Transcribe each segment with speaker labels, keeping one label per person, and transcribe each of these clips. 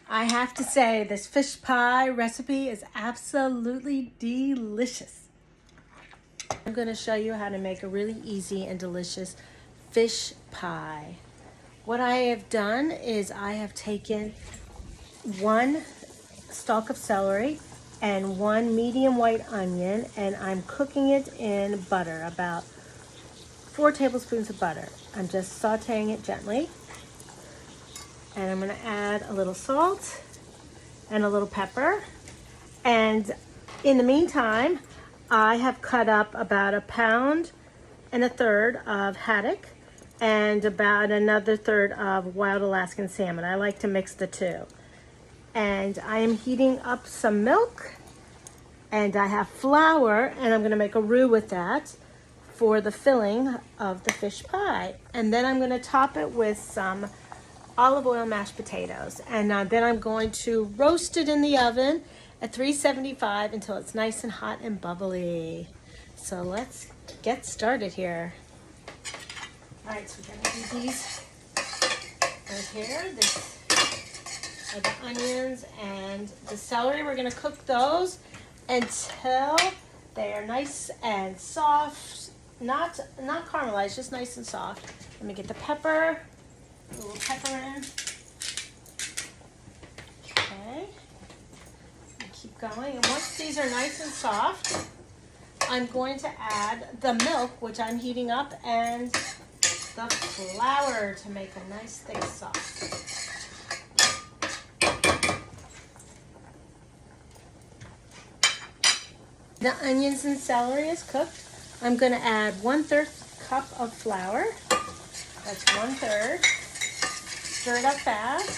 Speaker 1: I have to say, this fish pie recipe is absolutely delicious. I'm going to show you how to make a really easy and delicious fish pie. What I have done is I have taken one stalk of celery and one medium white onion, and I'm cooking it in butter, about 4 tablespoons of butter. I'm just sauteing it gently. And I'm going to add a little salt and a little pepper. And in the meantime, I have cut up about 1 1/3 pounds of haddock and about another third of wild Alaskan salmon. I like to mix the two. And I am heating up some milk, and I have flour, and I'm going to make a roux with that for the filling of the fish pie. And then I'm going to top it with some olive oil mashed potatoes, and then I'm going to roast it in the oven at 375 until it's nice and hot and bubbly. So let's get started here. All right, so we're going to do these right here. This are the onions and the celery. We're going to cook those until they are nice and soft, not caramelized, just nice and soft. Let me get the pepper. A little pepper in. Okay. And keep going. And once these are nice and soft, I'm going to add the milk, which I'm heating up, and the flour to make a nice thick sauce. The onions and celery is cooked. I'm going to add 1/3 cup of flour. That's 1/3. Stir it up fast.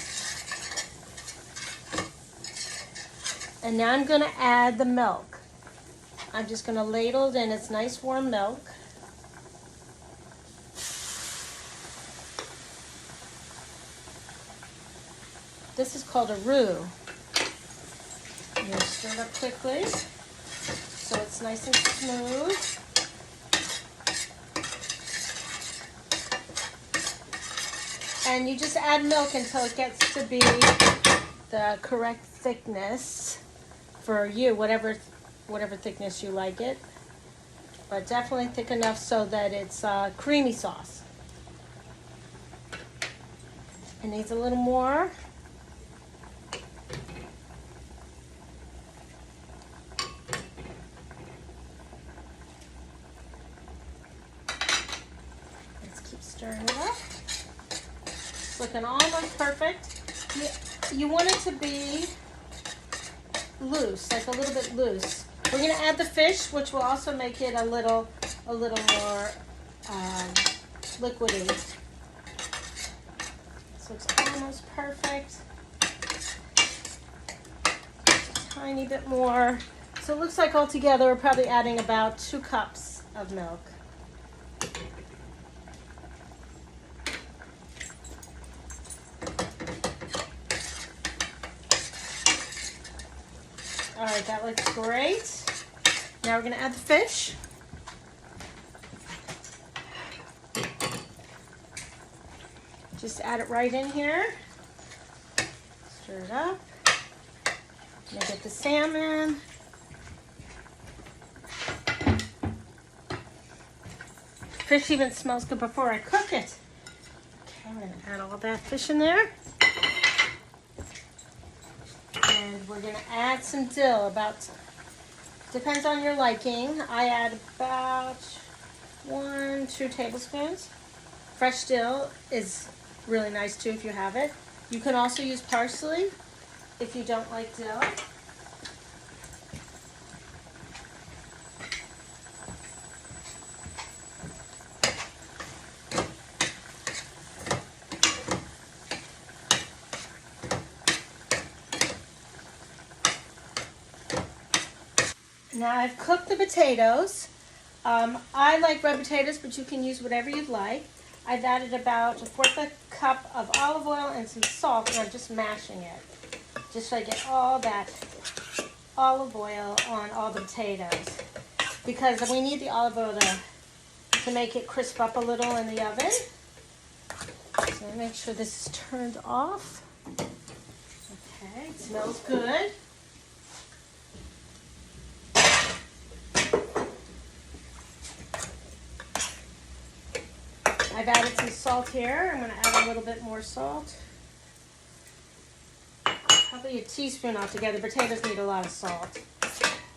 Speaker 1: And now I'm going to add the milk. I'm just going to ladle it in its nice warm milk. This is called a roux. I'm going to stir it up quickly so it's nice and smooth. And you just add milk until it gets to be the correct thickness for you, whatever thickness you like it. But definitely thick enough so that it's a creamy sauce. It needs a little more. Let's keep stirring it up. Looking almost perfect. You want it to be loose, like a little bit loose. We're going to add the fish, which will also make it a little more liquidy. So it's almost perfect. Just a tiny bit more. So it looks like altogether we're probably adding about 2 cups of milk. All right, that looks great. Now we're going to add the fish. Just add it right in here. Stir it up. Now get the salmon. Fish even smells good before I cook it. Okay, I'm going to add all that fish in there. And we're going to add some dill, depends on your liking. I add about 1-2 tablespoons. Fresh dill is really nice too if you have it. You can also use parsley if you don't like dill. Now I've cooked the potatoes. I like red potatoes, but you can use whatever you'd like. I've added about 1/4 cup of olive oil and some salt, and I'm just mashing it. Just so I get all that olive oil on all the potatoes. Because we need the olive oil to make it crisp up a little in the oven. So make sure this is turned off. Okay. Smells good. I've added some salt here. I'm going to add a little bit more salt. Probably a teaspoon altogether. Potatoes need a lot of salt.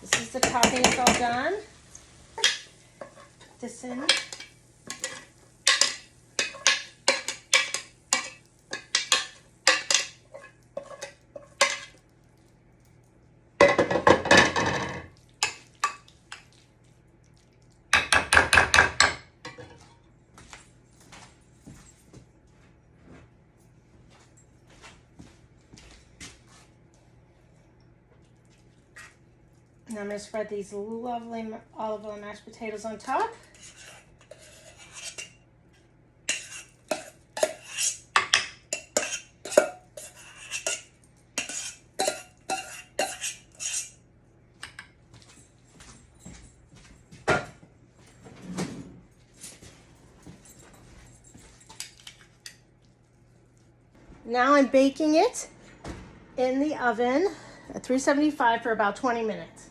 Speaker 1: This is the topping. It's all done. Put this in. And I'm going to spread these lovely olive oil mashed potatoes on top. Now I'm baking it in the oven at 375 for about 20 minutes.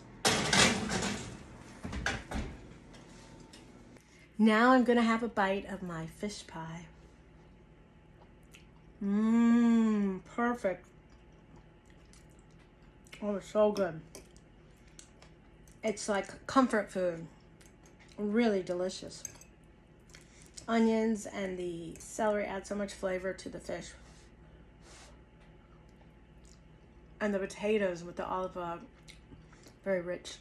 Speaker 1: Now I'm gonna have a bite of my fish pie. Perfect. Oh, it's so good. It's like comfort food. Really delicious. Onions and the celery add so much flavor to the fish. And the potatoes with the olive oil, very rich.